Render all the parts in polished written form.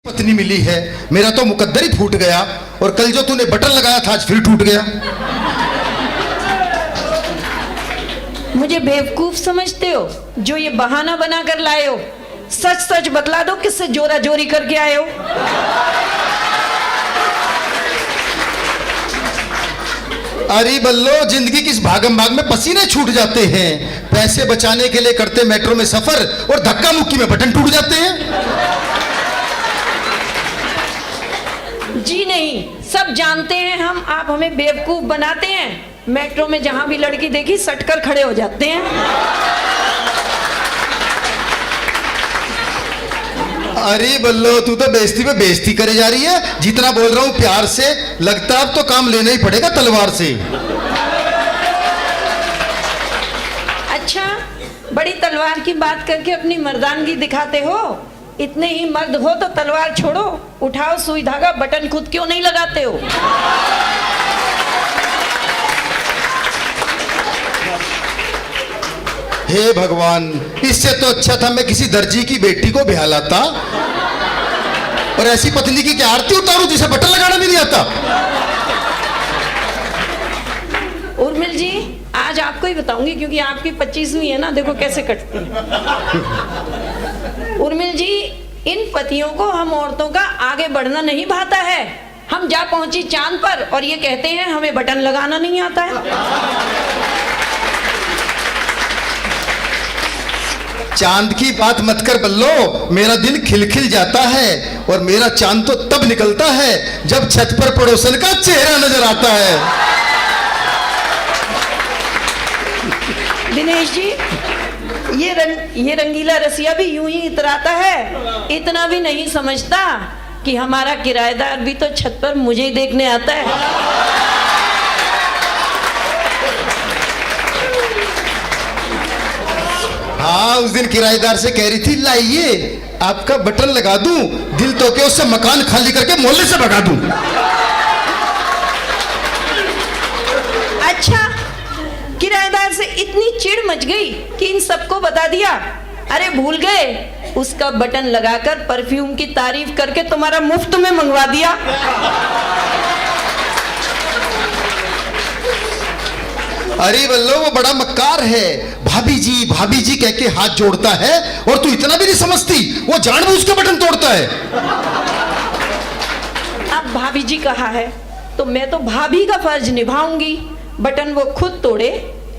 पत्नी मिली है, मेरा तो मुकद्दर ही फूट गया। और कल जो तूने बटन लगाया था आज फिर टूट गया। मुझे बेवकूफ समझते हो जो ये बहाना बना कर लाए हो? सच सच बतला दो, किससे जोरा जोरी करके आए हो? अरे बल्लो, जिंदगी की इस भागम भाग में पसीने छूट जाते हैं। पैसे बचाने के लिए करते मेट्रो में सफर और धक्का मुक्की में बटन टूट जाते हैं। जी नहीं, सब जानते हैं हम, आप हमें बेवकूफ बनाते हैं। मेट्रो में जहां भी लड़की देखी सटकर खड़े हो जाते हैं। अरे बल्लो, तू तो बेइज्जती पे बेइज्जती करे जा रही है। जितना बोल रहा हूं प्यार से, लगता अब तो काम लेना ही पड़ेगा तलवार से। अच्छा, बड़ी तलवार की बात करके अपनी मर्दानगी दिखाते हो? इतने ही मर्द हो तो तलवार छोड़ो, उठाओ सुई धागा, बटन खुद क्यों नहीं लगाते हो? हे भगवान, इससे तो अच्छा था मैं किसी दर्जी की बेटी को ब्याह लाता और ऐसी पत्नी की क्या आरती उतारूं जिसे बटन लगाना भी नहीं आता। उर्मिल जी, आज आपको ही बताऊंगी क्योंकि आपकी 25वीं है ना, देखो कैसे कटती है। उर्मिल जी, इन पतियों को हम औरतों का आगे बढ़ना नहीं भाता है। हम जा पहुंची चांद पर और ये कहते हैं हमें बटन लगाना नहीं आता है। चांद की बात मत कर बल्लो, मेरा दिल खिलखिल जाता है। और मेरा चांद तो तब निकलता है जब छत पर पड़ोसन का चेहरा नजर आता है। दिनेश जी, ये रंगीला रसिया भी यूं ही इतराता है, इतना भी नहीं समझता कि हमारा किराएदार भी तो छत पर मुझे ही देखने आता है। हाँ, उस दिन किराएदार से कह रही थी, लाइए आपका बटन लगा दूं, दिल तो के उससे मकान खाली करके मोहल्ले से भगा दूं। अच्छा, किराएदार से इतनी चिढ़ मच गई कि इन सबको बता दिया। अरे भूल गए, उसका बटन लगाकर परफ्यूम की तारीफ करके तुम्हारा मुफ्त में मंगवा दिया। अरे बल्लो, वो बड़ा मक्कार है। भाभी जी कह के हाथ जोड़ता है और तू इतना भी नहीं समझती, वो जानबूझ के बटन तोड़ता है। अब भाभी जी कहा है तो मैं तो भाभी का फर्ज निभाऊंगी। बटन वो खुद तोड़े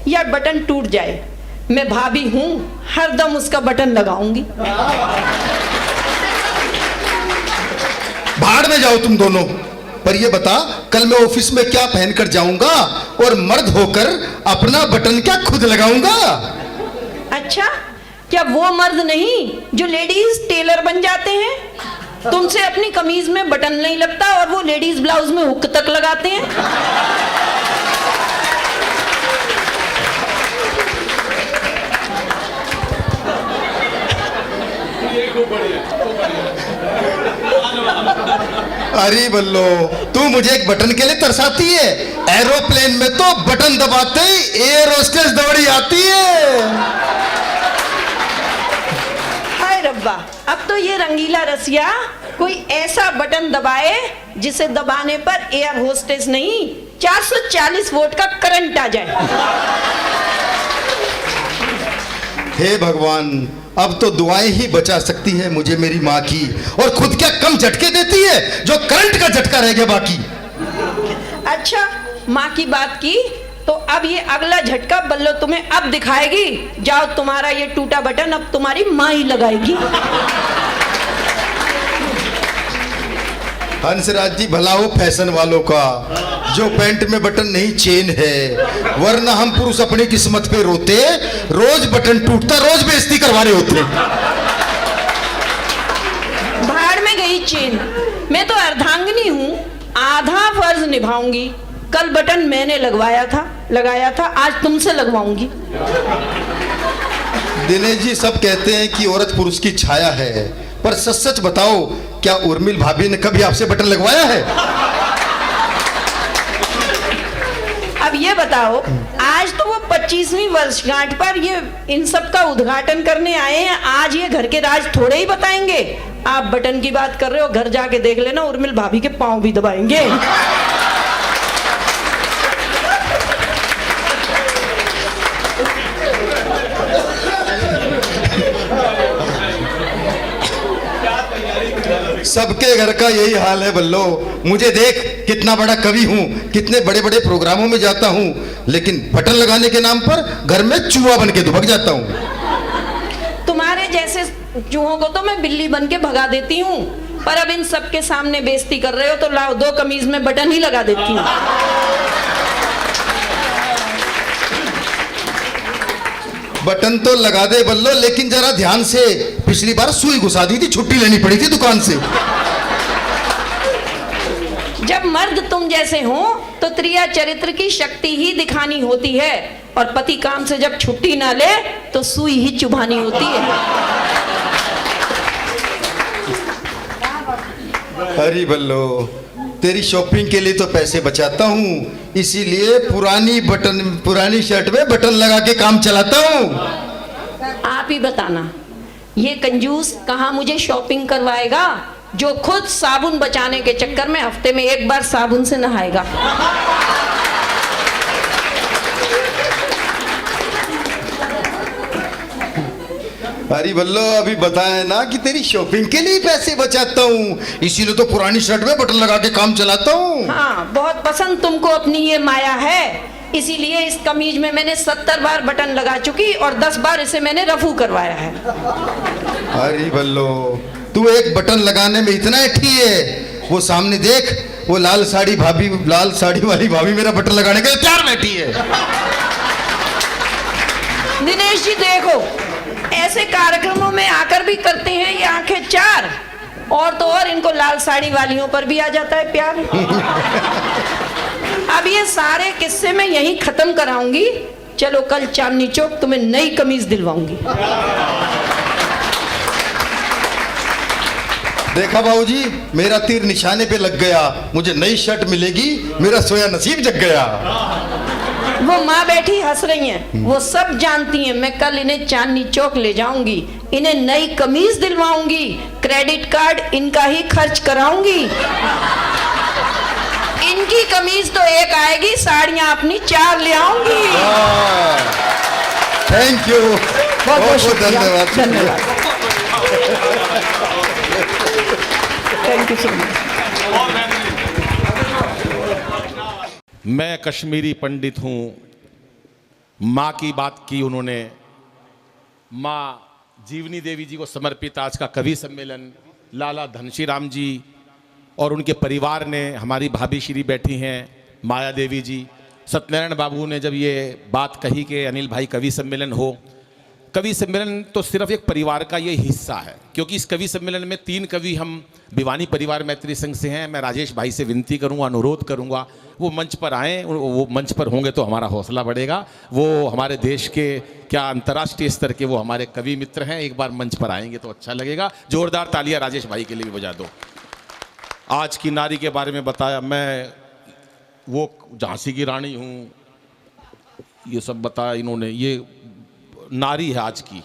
या बटन टूट जाए, मैं भाभी हूं, हरदम उसका बटन लगाऊंगी। भाड़ में जाओ तुम दोनों। पर ये बता, कल मैं ऑफिस में क्या पहनकर जाऊंगा और मर्द होकर अपना बटन क्या खुद लगाऊंगा? अच्छा, क्या वो मर्द नहीं जो लेडीज टेलर बन जाते हैं? तुमसे अपनी कमीज में बटन नहीं लगता और वो लेडीज ब्लाउज में हुक तक लगाते हैं। अरे बल्लो, तू मुझे एक बटन के लिए तरसाती है। एरोप्लेन में तो बटन दबाते ही एयर होस्टेस दौड़ी आती है। हाय रब्बा, अब तो ये रंगीला रसिया कोई ऐसा बटन दबाए जिसे दबाने पर एयर होस्टेस नहीं 440 वोल्ट का करंट आ जाए। हे भगवान, अब तो दुआएं ही बचा सकती है मुझे मेरी माँ की। और खुद क्या कम झटके देती है जो करंट का झटका रह गया बाकी। अच्छा, माँ की बात की तो अब ये अगला झटका बल्लो तुम्हें अब दिखाएगी। जाओ, तुम्हारा ये टूटा बटन अब तुम्हारी माँ ही लगाएगी। हंसराज जी, भला हो फैशन वालों का जो पैंट में बटन नहीं चेन है, वरना हम पुरुष अपनी किस्मत पे रोते। रोज बटन टूटता, रोज बेइज्जती करवा रहे होते। भाड़ में गई चेन, मैं तो अर्धांगिनी हूँ, आधा फर्ज निभाऊंगी। कल बटन मैंने लगाया था, आज तुमसे लगवाऊंगी। दिनेश जी, सब कहते हैं कि औरत पुरुष की छाया है, पर सच सच बताओ, क्या उर्मिल भाभी ने कभी आपसे बटन लगवाया है? अब ये बताओ, आज तो वो 25वीं वर्षगांठ पर ये इन सब का उद्घाटन करने आए हैं। आज ये घर के राज थोड़े ही बताएंगे। आप बटन की बात कर रहे हो, घर जाके देख लेना, उर्मिल भाभी के पांव भी दबाएंगे। सबके घर का यही हाल है बल्लो। मुझे देख, कितना बड़ा कवि हूँ, कितने बड़े बड़े प्रोग्रामों में जाता हूँ, लेकिन बटन लगाने के नाम पर घर में चूहा बन के दुबक जाता हूँ। तुम्हारे जैसे चूहों को तो मैं बिल्ली बन के भगा देती हूँ, पर अब इन सबके सामने बेइज्जती कर रहे हो तो लाओ 2 कमीज में बटन ही लगा देती हूँ। बटन तो लगा दे बल्लो, लेकिन जरा ध्यान से। पिछली बार सुई घुसा दी थी, छुट्टी लेनी पड़ी थी दुकान से। जब मर्द तुम जैसे हो तो त्रिया चरित्र की शक्ति ही दिखानी होती है, और पति काम से जब छुट्टी ना ले तो सुई ही चुभानी होती है। अरे बल्लो, तेरी शॉपिंग के लिए तो पैसे बचाता हूँ, इसीलिए पुरानी शर्ट में बटन लगा के काम चलाता हूँ। आप ही बताना, ये कंजूस कहाँ मुझे शॉपिंग करवाएगा, जो खुद साबुन बचाने के चक्कर में हफ्ते में 1 बार साबुन से नहाएगा। अरे बल्लो, अभी बताया ना कि तेरी शॉपिंग के लिए पैसे बचाता हूँ, इसीलिए तो पुरानी शर्ट में बटन लगा के काम चलाता हूँ। हाँ, बहुत पसंद तुमको अपनी ये माया है, इसीलिए इस कमीज में मैंने 70 बार बटन लगा चुकी और 10 बार इसे मैंने रफू करवाया है। अरे बल्लो, तू एक बटन लगाने में इतना अठी है, वो सामने देख, वो लाल साड़ी वाली भाभी मेरा बटन लगाने के लिए तैयार बैठी है। दिनेश जी देखो, ऐसे कार्यक्रमों में आकर भी करते हैं ये आंखें चार, और तो और इनको लाल साड़ी वालियों पर भी आ जाता है प्यार। अब ये सारे किस्से मैं यहीं खत्म कराऊंगी। चलो कल चांदनी चौक तुम्हें नई कमीज दिलवाऊंगी। देखा बाबूजी, मेरा तीर निशाने पे लग गया, मुझे नई शर्ट मिलेगी, मेरा सोया नसीब जग गया। वो माँ बैठी हंस रही हैं, वो सब जानती हैं मैं कल इन्हें चांदनी चौक ले जाऊंगी, इन्हें नई कमीज दिलवाऊंगी, क्रेडिट कार्ड इनका ही खर्च कराऊंगी। इनकी कमीज तो 1 आएगी, साड़ियां अपनी 4 ले आऊंगी। थैंक यू, बहुत बहुत धन्यवाद। Thank you so much. मैं कश्मीरी पंडित हूँ। माँ की बात की उन्होंने, माँ जीवनी देवी जी को समर्पित आज का कवि सम्मेलन लाला धनशीराम जी और उनके परिवार ने, हमारी भाभी श्री बैठी हैं माया देवी जी, सत्यनारायण बाबू ने जब ये बात कही कि अनिल भाई कवि सम्मेलन हो, कवि सम्मेलन तो सिर्फ एक परिवार का ये हिस्सा है, क्योंकि इस कवि सम्मेलन में 3 कवि हम भिवानी परिवार मैत्री संघ से हैं। मैं राजेश भाई से विनती करूंगा, अनुरोध करूंगा वो मंच पर आएँ, वो मंच पर होंगे तो हमारा हौसला बढ़ेगा। वो हमारे देश के क्या अंतर्राष्ट्रीय स्तर के वो हमारे कवि मित्र हैं, एक बार मंच पर आएंगे तो अच्छा लगेगा। जोरदार तालियां राजेश भाई के लिए भी बजा दो। आज की नारी के बारे में बताया, मैं वो झांसी की रानी हूँ, ये सब बताया इन्होंने। ये नारी है आज की,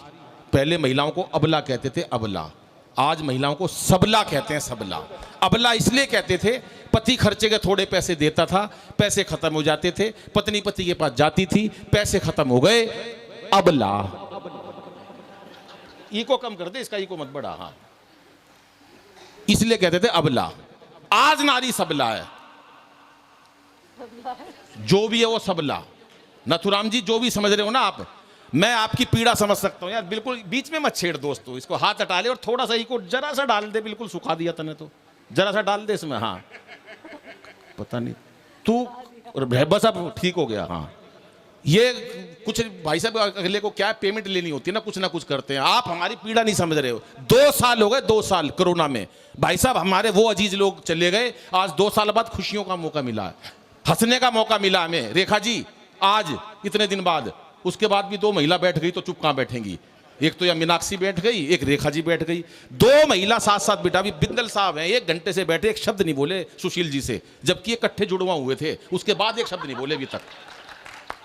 पहले महिलाओं को अबला कहते थे, अबला, आज महिलाओं को सबला कहते हैं, सबला। अबला इसलिए कहते थे, पति खर्चे के थोड़े पैसे देता था, पैसे खत्म हो जाते थे, पत्नी पति के पास जाती थी, पैसे खत्म हो गए, अबला। इको कम कर दे, इसका इको मत बढ़ा। हाँ, इसलिए कहते थे अबला। आज नारी सबला है, जो भी है वो सबला। नथुराम जी, जो भी समझ रहे हो ना आप, मैं आपकी पीड़ा समझ सकता हूँ यार, बिल्कुल बीच में मत छेड़ दोस्तों, इसको हाथ हटा ले और थोड़ा सा इको जरा सा डाल दे, बिल्कुल सुखा दिया तने तो, जरा सा डाल दे इसमें। हाँ, पता नहीं तू बस अब ठीक हो गया। हाँ, ये कुछ भाई साहब अगले को क्या पेमेंट लेनी होती है ना कुछ करते हैं। आप हमारी पीड़ा नहीं समझ रहे हो। 2 साल हो गए, 2 साल कोरोना में भाई साहब, हमारे वो अजीज लोग चले गए, आज 2 साल बाद खुशियों का मौका मिला है, हंसने का मौका मिला हमें। रेखा जी आज इतने दिन बाद, उसके बाद भी 2 महिला बैठ गई तो चुप कहाँ बैठेंगी। एक तो या मीनाक्षी बैठ गई, एक रेखा जी बैठ गई, 2 महिला साथ साथ बेटा। अभी बिंदल साहब हैं, 1 घंटे से बैठे, एक शब्द नहीं बोले सुशील जी से, जबकि इकट्ठे जुड़वा हुए थे, उसके बाद एक शब्द नहीं बोले अभी तक।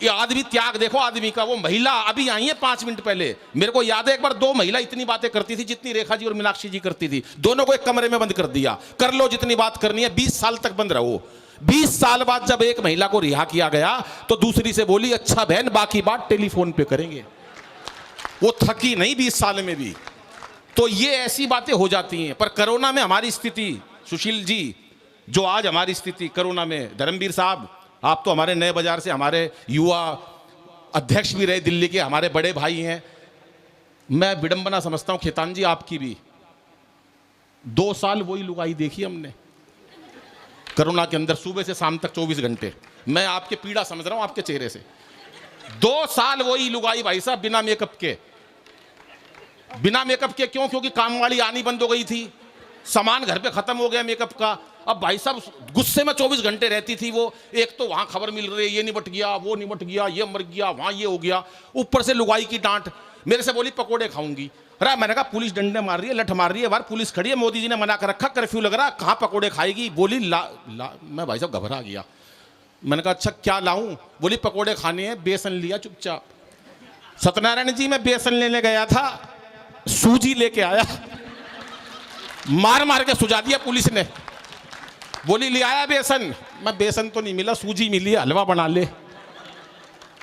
ये आदमी त्याग देखो आदमी का। वो महिला अभी आई है 5 मिनट पहले, मेरे को याद है एक बार 2 महिला इतनी बातें करती थी जितनी रेखा जी और मीनाक्षी जी करती थी। दोनों को एक कमरे में बंद कर दिया, कर लो जितनी बात करनी है, 20 साल तक बंद रहो। 20 साल बाद जब एक महिला को रिहा किया गया तो दूसरी से बोली अच्छा बहन बाकी बात टेलीफोन पे करेंगे। वो थकी नहीं 20 साल में भी। तो ये ऐसी बातें हो जाती हैं। पर कोरोना में हमारी स्थिति, सुशील जी, जो आज हमारी स्थिति कोरोना में, धर्मवीर साहब आप तो हमारे नए बाजार से हमारे युवा अध्यक्ष भी रहे, दिल्ली के हमारे बड़े भाई हैं। मैं विडंबना समझता हूं खेतान जी आपकी भी। 2 साल वही लुगाई देखी हमने कोरोना के अंदर, सुबह से शाम तक 24 घंटे। मैं आपके पीड़ा समझ रहा हूं आपके चेहरे से। 2 साल वही लुगाई भाई साहब, बिना मेकअप के। बिना मेकअप के क्यों? क्योंकि काम वाली आनी बंद हो गई थी, सामान घर पे खत्म हो गया मेकअप का। अब भाई साहब गुस्से में 24 घंटे रहती थी वो। एक तो वहां खबर मिल रही है ये निपट गया, वो निपट गया, ये मर गया, वहां ये हो गया, ऊपर से लुगाई की डांट। मेरे से बोली पकोड़े खाऊंगी। अरे मैंने कहा पुलिस डंडे मार रही है, लठ मार रही है, बाहर पुलिस खड़ी है, मोदी जी ने मना कर रखा, कर्फ्यू लग रहा, कहाँ पकोड़े खाएगी? बोली मैं भाई साहब घबरा गया। मैंने कहा अच्छा क्या लाऊं? बोली पकोड़े खाने हैं। बेसन लिया चुपचाप। सत्यनारायण जी मैं बेसन लेने गया था, सूजी लेके आया, मार मार के सुझा दिया पुलिस ने। बोली ले आया बेसन? मैं बेसन तो नहीं मिला, सूजी मिली है, हलवा बना ले।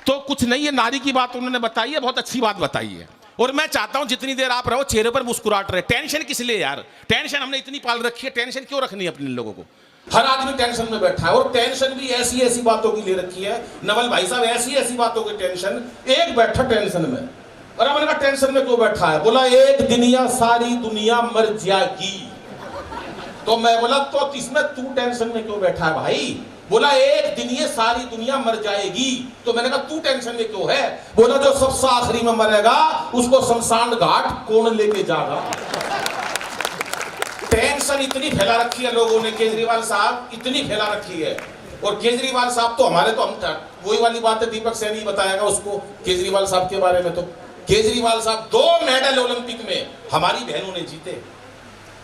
तो कुछ नहीं है, नारी की बात उन्होंने बताई है, बहुत अच्छी बात बताई है। और मैं चाहता हूं जितनी देर आप रहो चेहरे पर मुस्कुराहट रहे। टेंशन किस लिए यार? टेंशन हमने इतनी पाल रखी है, टेंशन क्यों रखनी है अपने लोगों को? हर आदमी टेंशन में बैठा है, और टेंशन भी ऐसी ऐसी बातों की ले रखी है नवल भाई साहब, ऐसी ऐसी बातों की टेंशन। एक बैठा टेंशन में, और मैंने कहा टेंशन में क्यों बैठा है? बोला एक दिन या सारी दुनिया मर जाएगी। तो मैं बोला तो इसमें तू टेंशन में क्यों बैठा है भाई? बोला एक दिन ये सारी दुनिया मर जाएगी। तो मैंने कहा तू टेंशन में क्यों है? बोला जो सबसे आखिरी में मरेगा उसको शमशान घाट कौन लेके जाएगा? टेंशन इतनी फैला रखी है लोगों ने, केजरीवाल साहब इतनी फैला रखी है। और केजरीवाल साहब तो हमारे, तो हम वही वाली बात है, दीपक सैनी बताएगा उसको केजरीवाल साहब के बारे में। तो केजरीवाल साहब 2 मेडल ओलंपिक में हमारी बहनों ने जीते।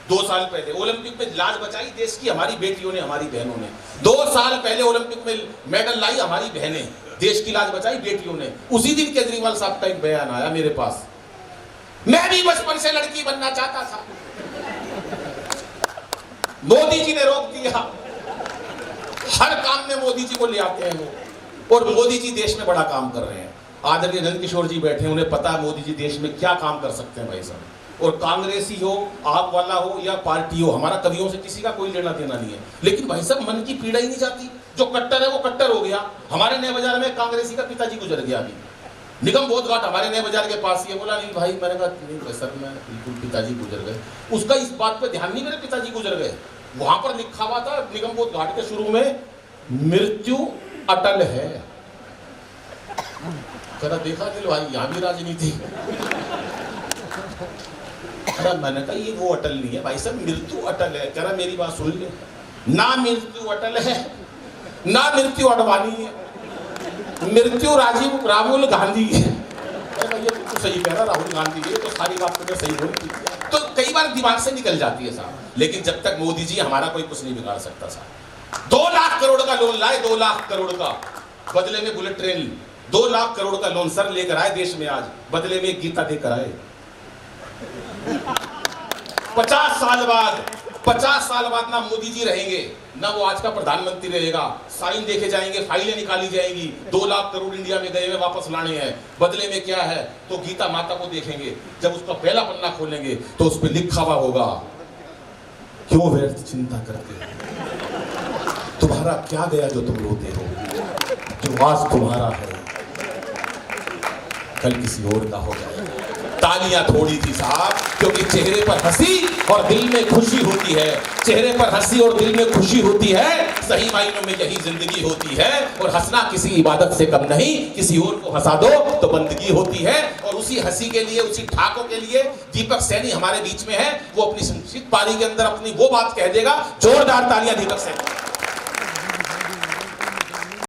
2 साल पहले ओलंपिक में लाज बचाई देश की हमारी बेटियों ने, हमारी बहनों ने। 2 साल पहले ओलंपिक में मेडल लाई हमारी बहनें, देश की लाज बचाई बेटियों ने। उसी दिन केजरीवाल साहब का एक बयान आया मेरे पास, मैं भी बचपन से लड़की बनना चाहता था, मोदी जी ने रोक दिया। हर काम में मोदी जी को ले आते हैं वो, और मोदी जी देश में बड़ा काम कर रहे हैं। आदरणीय नंद किशोर जी बैठे, उन्हें पता है मोदी जी देश में क्या काम कर सकते हैं भाई साहब। और कांग्रेसी हो, आप वाला हो या पार्टी हो, हमारा कवियों से किसी का कोई लेना देना नहीं है। लेकिन भाई साहब मन की पीड़ा ही नहीं जाती। जो कट्टर है वो कट्टर हो गया। हमारे नए बाजार में कांग्रेसी का पिताजी गुजर गया अभी, निगम बोध घाट हमारे नए बाजार के पास ही है। बोला नहीं भाई, मैंने कहा नहीं सर मैं बिल्कुल, पिताजी गुजर गए। उसका इस बात पे ध्यान नहीं, मेरे पिताजी गुजर गए। वहां पर लिखा हुआ था निगम बोध घाट के शुरू में, मृत्यु अटल है। करा देखा कि भाई यहाँ भी राजनीति। अरे मैंने कहा ये वो अटल नहीं है भाई साहब, मृत्यु अटल है। कह रहा मेरी बात सुन ले, ना मृत्यु अटल है ना मृत्यु अडवाणी है, मृत्यु राहुल गांधी है। ये तो सही कह रहा, राहुल गांधी है, तो सारी बात तो सही बोली। तो कई बार दिमाग से निकल जाती है साहब, लेकिन जब तक मोदी जी, हमारा कोई कुछ नहीं बिगाड़ सकता साहब। 2 लाख करोड़ का लोन लाए, 2 लाख करोड़ का, बदले में बुलेट ट्रेन। 2 लाख करोड़ का लोन सर लेकर आए देश में आज, बदले में एक गीता देकर आए। 50 साल बाद ना मोदी जी रहेंगे, ना वो आज का प्रधानमंत्री रहेगा। साइन देखे जाएंगे, फाइलें निकाली जाएंगी, 2 लाख करोड़ इंडिया में गए हुए वापस लाने हैं। बदले में क्या है? तो गीता माता को देखेंगे, जब उसका पहला पन्ना खोलेंगे तो उस पर लिखा हुआ होगा, क्यों व्यर्थ चिंता करते हो, तुम्हारा क्या गया जो तुम रोते हो, जो आज तुम्हारा है कल किसी और का हो जाएगा। तालियां थोड़ी थी साहब, क्योंकि चेहरे पर हंसी और दिल में खुशी होती है। चेहरे पर हंसी और दिल में खुशी होती है, सही मायनों में यही जिंदगी होती है। और हंसना किसी इबादत से कम नहीं, किसी और को हंसा दो तो बंदगी होती है। और उसी हंसी के लिए, उसी ठाकों के लिए दीपक सैनी हमारे बीच में है। वो अपनी संक्षिप्त पारी के अंदर अपनी वो बात कह देगा। जोरदार तालियां दीपक सैनी।